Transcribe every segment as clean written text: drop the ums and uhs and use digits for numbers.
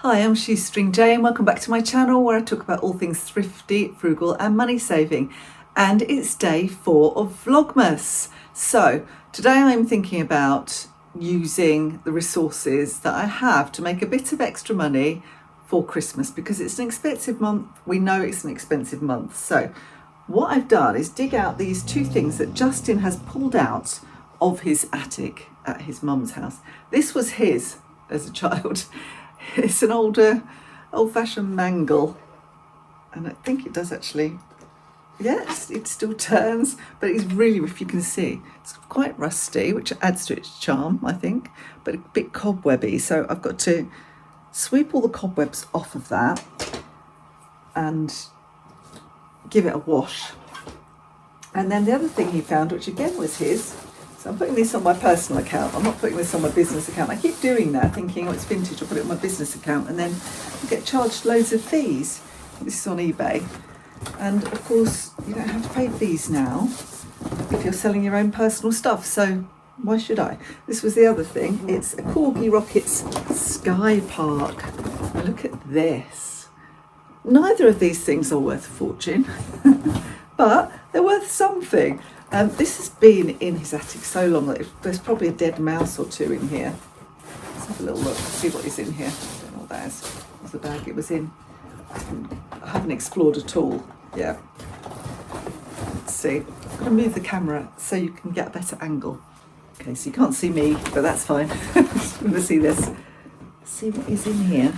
Hi, I'm Shoestring Jay and welcome back to my channel where I talk about all things thrifty, frugal and money saving. And it's day 4 of Vlogmas. So today I'm thinking about using the resources that I have to make a bit of extra money for Christmas because it's an expensive month. We know it's an expensive month. So what I've done is dig out these 2 things that Justin has pulled out of his attic at his mum's house. This was his as a child. It's an old-fashioned mangle, and I think it does actually, yes, it still turns, but it's really, if you can see, it's quite rusty, which adds to its charm, I think, but a bit cobwebby. So I've got to sweep all the cobwebs off of that and give it a wash. And then the other thing he found, which again was his, so I'm putting this on my personal account. I'm not putting this on my business account. I keep doing that, thinking, oh, it's vintage, I'll put it on my business account, and then I get charged loads of fees. This is on eBay. And of course, you don't have to pay fees now if you're selling your own personal stuff. So why should I? This was the other thing. It's a Corgi Rockets Sky Park. Now look at this. Neither of these things are worth a fortune, but they're worth something. This has been in his attic so long that there's probably a dead mouse or 2 in here. Let's have a little look, see what is in here. I don't know what that is. What's the bag it was in? I haven't explored at all. Yeah. Let's see. I'm going to move the camera so you can get a better angle. Okay, so you can't see me, but that's fine. Just going to see this. See what is in here.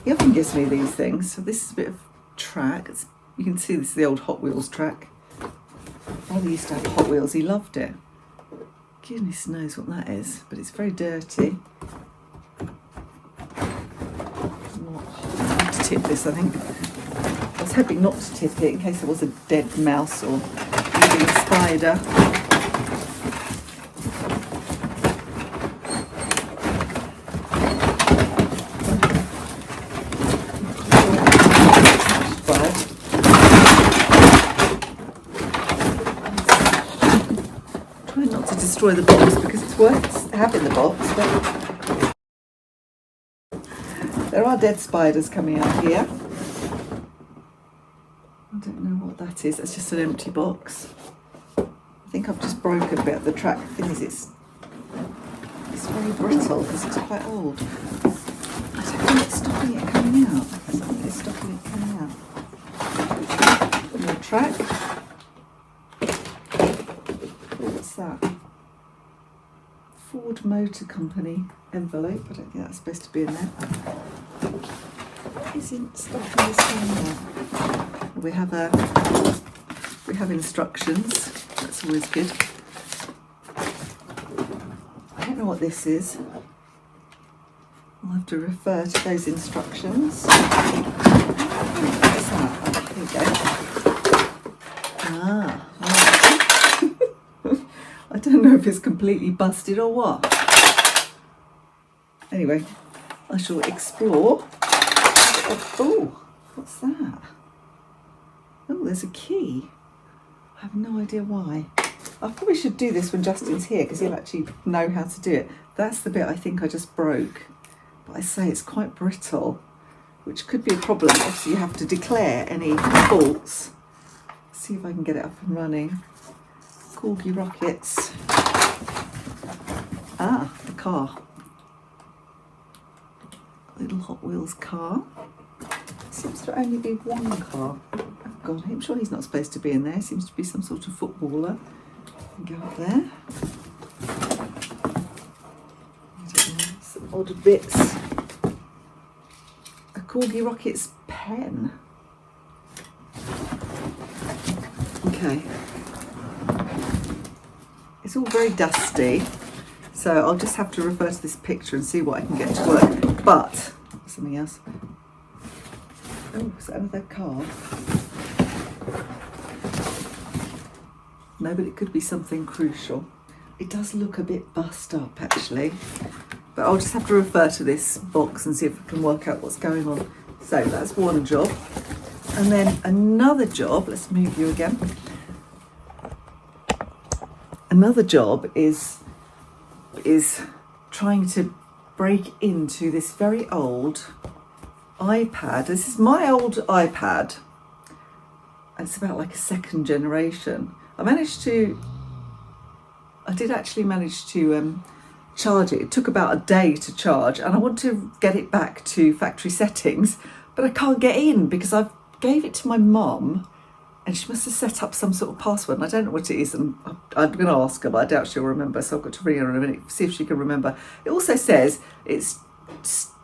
He often gives me these things. So this is a bit of track. You can see this is the old Hot Wheels track. Father used to have Hot Wheels, he loved it. Goodness knows what that is, but it's very dirty. Not to tip this, I think. I was hoping not to tip it in case there was a dead mouse or even a spider. Destroy the box because it's worth having the box, but there are dead spiders coming out here. I don't know what that is. That's just an empty box. I think I've just broken a bit of the track. The thing is, it's very brittle because it's quite old. I don't know what's stopping it coming out. Something is stopping it coming out. More track. What's that? Ford Motor Company envelope. I don't think that's supposed to be in there. What is in stopping this coming out? We have instructions. That's always good. I don't know what this is. I'll have to refer to those instructions. What's that? There you go. Ah. I don't know if it's completely busted or what. Anyway, I shall explore. Oh, what's that? Oh, there's a key. I have no idea why. I probably should do this when Justin's here because he'll actually know how to do it. That's the bit I think I just broke. But I say it's quite brittle, which could be a problem. Obviously, you have to declare any faults. See if I can get it up and running. Corgi Rockets. Ah, the car. Little Hot Wheels car. Seems to only be one car. Oh God, I'm sure he's not supposed to be in there. Seems to be some sort of footballer. Go up there. I don't know, some odd bits. A Corgi Rockets pen. Okay. It's all very dusty, so I'll just have to refer to this picture and see what I can get to work. But, something else. Oh, is that another car? No, but it could be something crucial. It does look a bit bust up, actually. But I'll just have to refer to this box and see if I can work out what's going on. So that's one job. And then another job, let's move you again. Another job is trying to break into this very old iPad. This is my old iPad. It's about like a second generation. I did actually manage to charge it. It took about a day to charge, and I want to get it back to factory settings, but I can't get in because I've gave it to my mum, and she must have set up some sort of password, and I don't know what it is, and I'm going to ask her, but I doubt she'll remember, so I've got to ring her in a minute, see if she can remember. It also says it's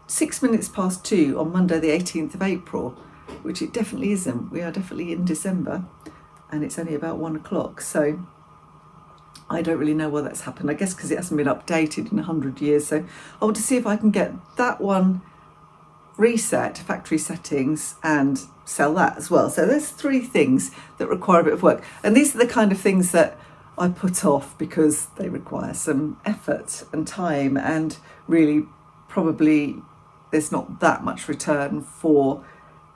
6 minutes past 2 on Monday the 18th of April, which it definitely isn't. We are definitely in December, and it's only about 1 o'clock, so I don't really know why that's happened. I guess because it hasn't been updated in 100 years, so I want to see if I can get that one reset to factory settings and sell that as well. So there's 3 things that require a bit of work, and these are the kind of things that I put off because they require some effort and time, and really probably there's not that much return for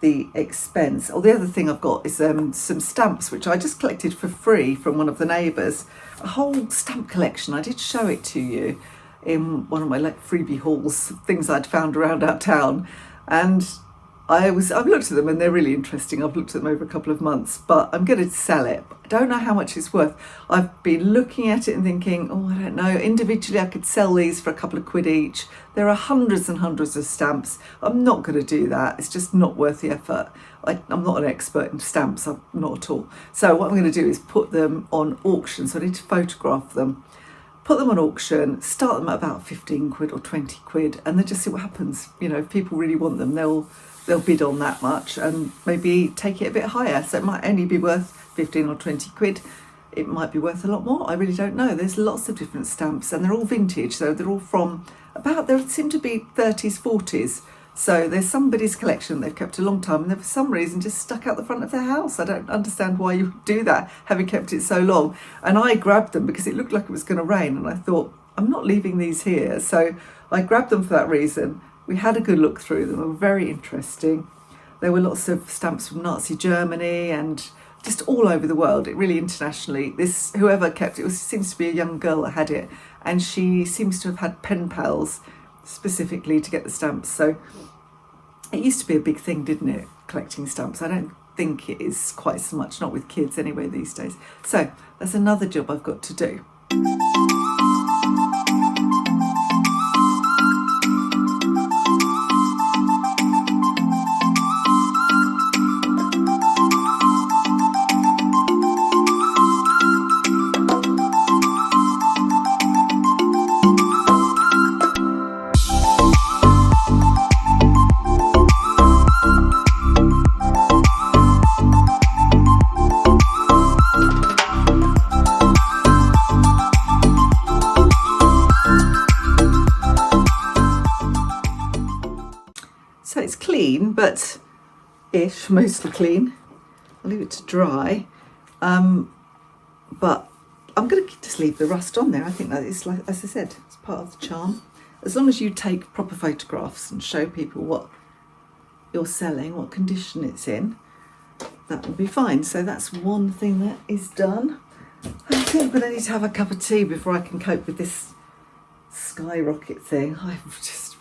the expense. Or the other thing I've got is some stamps which I just collected for free from one of the neighbours, a whole stamp collection. I did show it to you in one of my like freebie hauls, things I'd found around our town, and I've looked at them and they're really interesting. I've looked at them over a couple of months, but I'm going to sell it. I don't know how much it's worth. I've been looking at it and thinking, oh, I don't know, individually I could sell these for a couple of quid each. There are hundreds and hundreds of stamps. I'm not going to do that. It's just not worth the effort. I'm not an expert in stamps, I'm not at all. So what I'm going to do is put them on auction. So I need to photograph them, put them on auction, start them at about 15 quid or 20 quid, and then just see what happens. You know, if people really want them, they'll bid on that much and maybe take it a bit higher. So it might only be worth 15 or 20 quid. It might be worth a lot more. I really don't know. There's lots of different stamps, and they're all vintage. So they're all from about, there seem to be 30s, 40s. So there's somebody's collection they've kept a long time, and they're for some reason just stuck out the front of their house. I don't understand why you would do that, having kept it so long. And I grabbed them because it looked like it was going to rain, and I thought, I'm not leaving these here. So I grabbed them for that reason. We had a good look through them. They were very interesting. There were lots of stamps from Nazi Germany and just all over the world, really internationally. This, whoever kept it, seems to be a young girl that had it, and she seems to have had pen pals specifically to get the stamps. So it used to be a big thing, didn't it, collecting stamps? I don't think it is quite so much, not with kids anyway these days. So that's another job I've got to do. So it's clean, but ish, mostly clean. I'll leave it to dry. But I'm going to just leave the rust on there. I think that is, like, as I said, it's part of the charm. As long as you take proper photographs and show people what you're selling, what condition it's in, that will be fine. So that's one thing that is done. I think I'm going to need to have a cup of tea before I can cope with this skyrocket thing. It's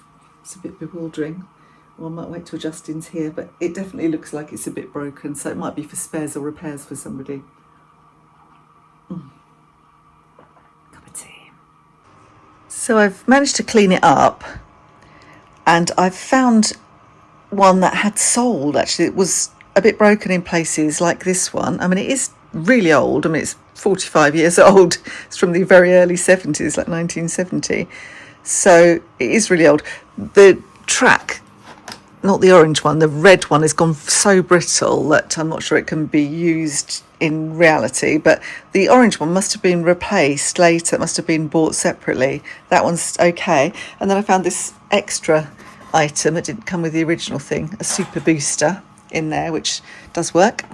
a bit bewildering. Well, I might wait till Justin's here, but it definitely looks like it's a bit broken, so it might be for spares or repairs for somebody. Cup of tea. So I've managed to clean it up, and I've found one that had sold. Actually, it was a bit broken in places, like this one. I mean, it is really old. I mean, it's 45 years old. It's from the very early 70s, like 1970. So it is really old. The track, not the orange one, the red one has gone so brittle that I'm not sure it can be used in reality, but the orange one must have been replaced later. It must have been bought separately. That one's okay. And then I found this extra item that didn't come with the original thing, a super booster in there, which does work.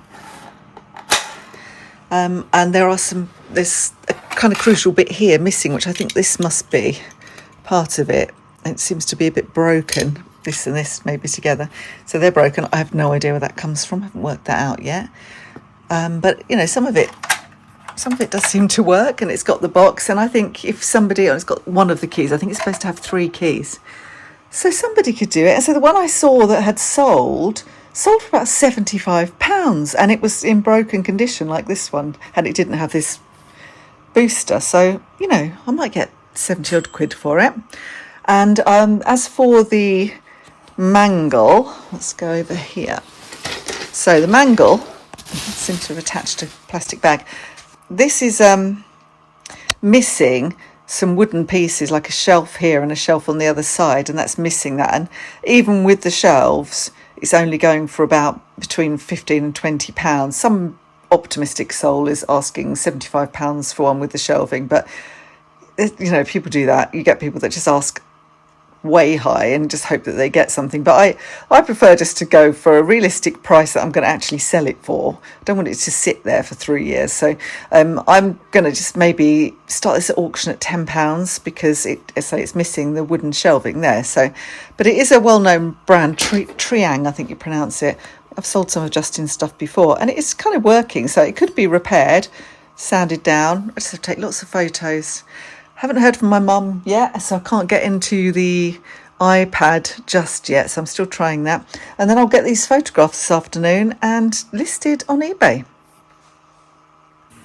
And there's a kind of crucial bit here missing, which I think this must be part of it. It seems to be a bit broken. This and this maybe together, so they're broken. I have no idea where that comes from. I haven't worked that out yet, but you know, some of it some of it does seem to work, and it's got the box. And I think if somebody, it's got one of the keys, I think it's supposed to have 3 keys. So somebody could do it. And so the one I saw that had sold for about £75, and it was in broken condition like this one, and it didn't have this booster. So, you know, I might get 70 odd quid for it. And as for the mangle, let's go over here. So the mangle seems to have attached a plastic bag. This is missing some wooden pieces, like a shelf here and a shelf on the other side, and that's missing that. And even with the shelves, it's only going for about between £15 and £20. Some optimistic soul is asking £75 for one with the shelving, but you know, people do that. You get people that just ask way high and just hope that they get something. But I prefer just to go for a realistic price that I'm going to actually sell it for. I don't want it to sit there for 3 years. So I'm going to just maybe start this auction at £10 because it's missing the wooden shelving there. So, but it is a well-known brand, Triang, I think you pronounce it. I've sold some of Justin's stuff before, and it's kind of working. So it could be repaired, sanded down. I just have to take lots of photos. Haven't heard from my mum yet, so I can't get into the iPad just yet, so I'm still trying that. And then I'll get these photographs this afternoon and listed on eBay.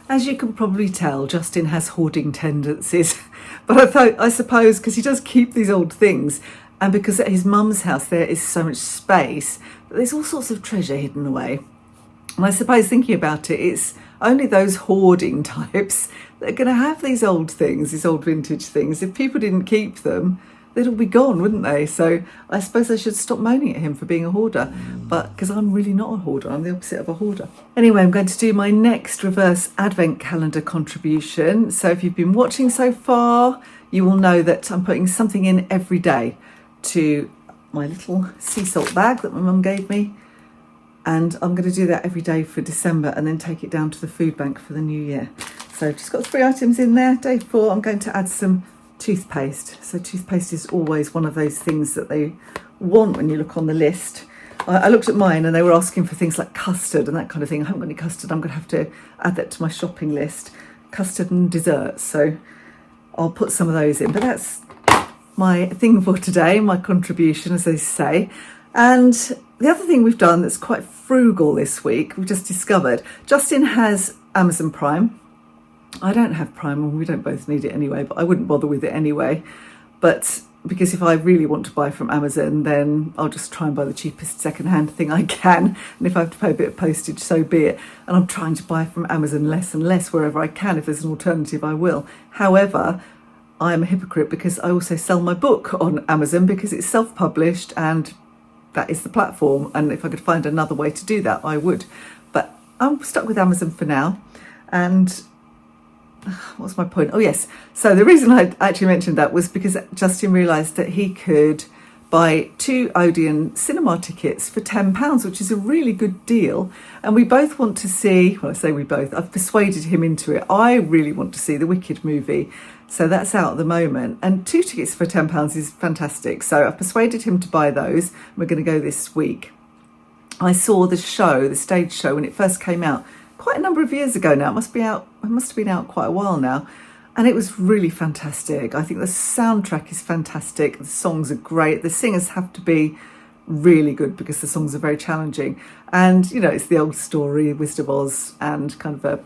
As you can probably tell, Justin has hoarding tendencies, but I suppose because he does keep these old things, and because at his mum's house there is so much space, there's all sorts of treasure hidden away. And I suppose thinking about it, it's only those hoarding types that are going to have these old things, these old vintage things. If people didn't keep them, they'd all be gone, wouldn't they? So I suppose I should stop moaning at him for being a hoarder, but because I'm really not a hoarder, I'm the opposite of a hoarder. Anyway, I'm going to do my next reverse advent calendar contribution. So if you've been watching so far, you will know that I'm putting something in every day to my little sea salt bag that my mum gave me. And I'm going to do that every day for December and then take it down to the food bank for the new year. So I've just got 3 items in there. Day 4, I'm going to add some toothpaste. So toothpaste is always one of those things that they want when you look on the list. I looked at mine and they were asking for things like custard and that kind of thing. I haven't got any custard. I'm going to have to add that to my shopping list. Custard and desserts. So I'll put some of those in. But that's my thing for today, my contribution, as they say. And the other thing we've done that's quite frugal this week, we've just discovered, Justin has Amazon Prime. I don't have Prime, and we don't both need it anyway, but I wouldn't bother with it anyway. But because if I really want to buy from Amazon, then I'll just try and buy the cheapest second-hand thing I can. And if I have to pay a bit of postage, so be it. And I'm trying to buy from Amazon less and less wherever I can. If there's an alternative, I will. However, I am a hypocrite because I also sell my book on Amazon because it's self-published and that is the platform, and if I could find another way to do that, I would. But I'm stuck with Amazon for now. And what's my point? Oh, yes. So the reason I actually mentioned that was because Justin realised that he could buy 2 Odeon cinema tickets for £10, which is a really good deal. And we both want to see, well, I say we both, I've persuaded him into it. I really want to see the Wicked movie. So that's out at the moment. And 2 tickets for £10 is fantastic. So I've persuaded him to buy those. We're going to go this week. I saw the show, the stage show, when it first came out quite a number of years ago now. It must have been out quite a while now. And it was really fantastic. I think the soundtrack is fantastic. The songs are great. The singers have to be really good because the songs are very challenging. And, you know, it's the old story, Wizard of Oz, and kind of a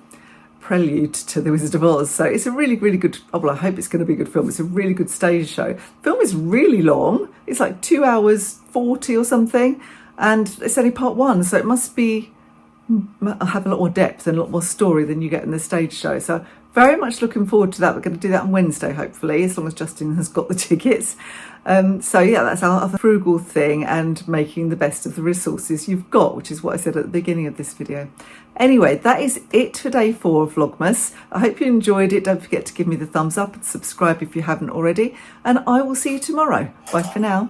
prelude to the Wizard of Oz. So it's a really, really good, well, I hope it's going to be a good film. It's a really good stage show. The film is really long. It's like 2 hours 40 or something. And it's only part 1. So it must have a lot more depth and a lot more story than you get in the stage show. So very much looking forward to that. We're going to do that on Wednesday, hopefully, as long as Justin has got the tickets. So yeah, that's our other frugal thing, and making the best of the resources you've got, which is what I said at the beginning of this video. Anyway, that is it for day 4 of Vlogmas. I hope you enjoyed it. Don't forget to give me the thumbs up and subscribe if you haven't already. And I will see you tomorrow. Bye for now.